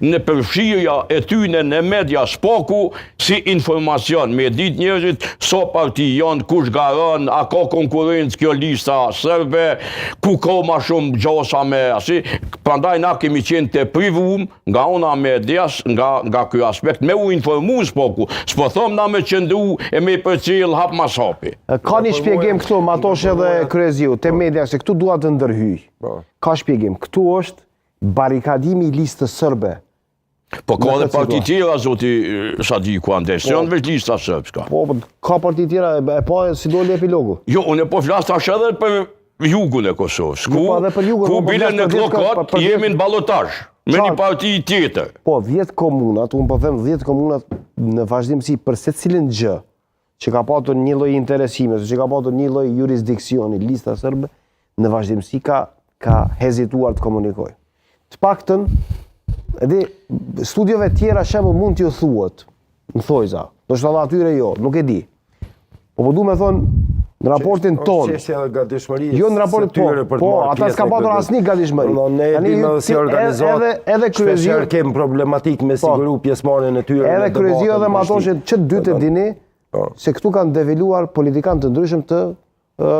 në përfshirja e tyne në media s'poku si informacion. Me dit njerëzit, so parti janë, kush garon, a ka konkurencë kjo lista sërbe, ku ka ma shumë gjosa me asi. Prandaj na kemi qenë të privum nga ona medias, nga kjo aspekt, me u informu s'poku. S'po thom na me qëndu e me përcil hap mas hapi. Ka një shpjegim këtu, Matosh edhe Kryeziu, te media se këtu duat të ndërhyj. Ka shpjegim, këtu është barikadimi i listës sërbe. Po ka dhe parti tjera, zoti Sadiku Andes, janë veç lista sërbska. Po, ka parti tjera, e pa si doli epilogu. Jo, unë po flas tash edhe për jugun e Kosovës. Ku bile në klokat, jemi në balotazh me një parti tjetër. Po, 10 komunat, unë po them 10 komunat në vazhdimsi për secilin gjë, që ka patur një lloj interesime, që ka patur një lloj jurisdiksioni, lista sërbe, në vazhdimsi ka hezituar të komunikojë. Të paktën, edhe studiove tjera shembull mund t'ju thuhet, në thojza, do shtë edhe atyre jo, nuk e di. Po du me thonë, në raportin tonë, jo në raportin tonë, po, ata s'ka patur asnjë gatishmëri. Ne dimë edhe si organizohet, shpesher kemë problematik me siguru pjesëmarrjen e tyre. Edhe Kryeziu edhe Matoshet që dy të dini, se këtu kanë deviluar politikanë të ndryshëm të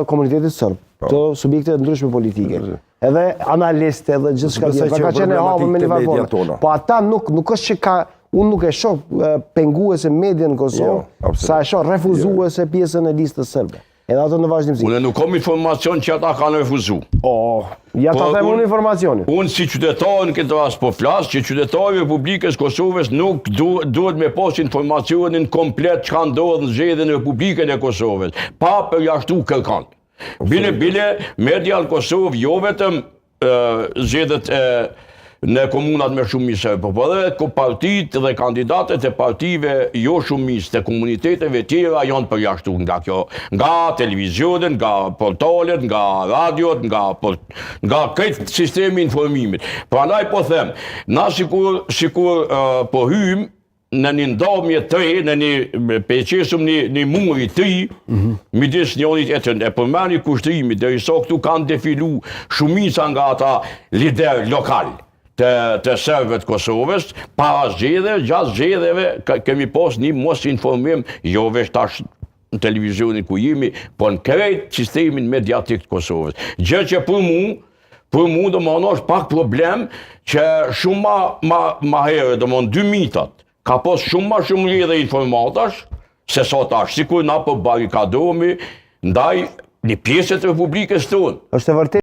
komunitetit sërb, të subjekte të ndryshme politike. Edhe analiste edhe gjithë shka tjetër, ka qenë e hapur me një varfone. Po ata nuk është që ka, unë nuk e shoh penguese media në Kosovë, sa e shoh refuzuese pjesën e listës sërbe. Edhe ato në vazhdimsi. Unë nuk kam informacion që ata kanë refuzu. Ja ta them unë informacionin. Unë si qytetar në këtë rast po flas, që qytetari i Republikës Kosovës nuk duhet me pas informacionin komplet çka ndodh në zgjedhjen e Republikën e Kosovës, pa përjashtu kërkan. Bile media në Kosovë jo vetëm zgjedhjet në komunat me shumicë, po edhe partitë dhe kandidatët e partive jo shumicë të komuniteteve tjera janë përjashtu nga televizionet, nga portalet, nga radiot, nga këtë sistemi informimit. Prandaj po them, na sikur po hyjmë në një ndarje të re, në një peqesëm një muri të ri, midis njërit e tjetrit. E përmeni kushtrimi, derisa këtu kanë defilu shumica nga ata lider lokal të serbëve të Kosovës, para zgjedhjeve, gjatë zgjedhjeve kemi pas një mos informim, jo veç tash në televizionin ku jemi, po në krejt sistemin mediatik të Kosovës. Gjë që për mu do më është pak problem që shumë ma herë, do më në 2000-tat, ka pas shumë lidhe informatash, se sa tash, sikur na po barikadohemi ndaj një pjesë të Republikës tonë. Është e vërtetë.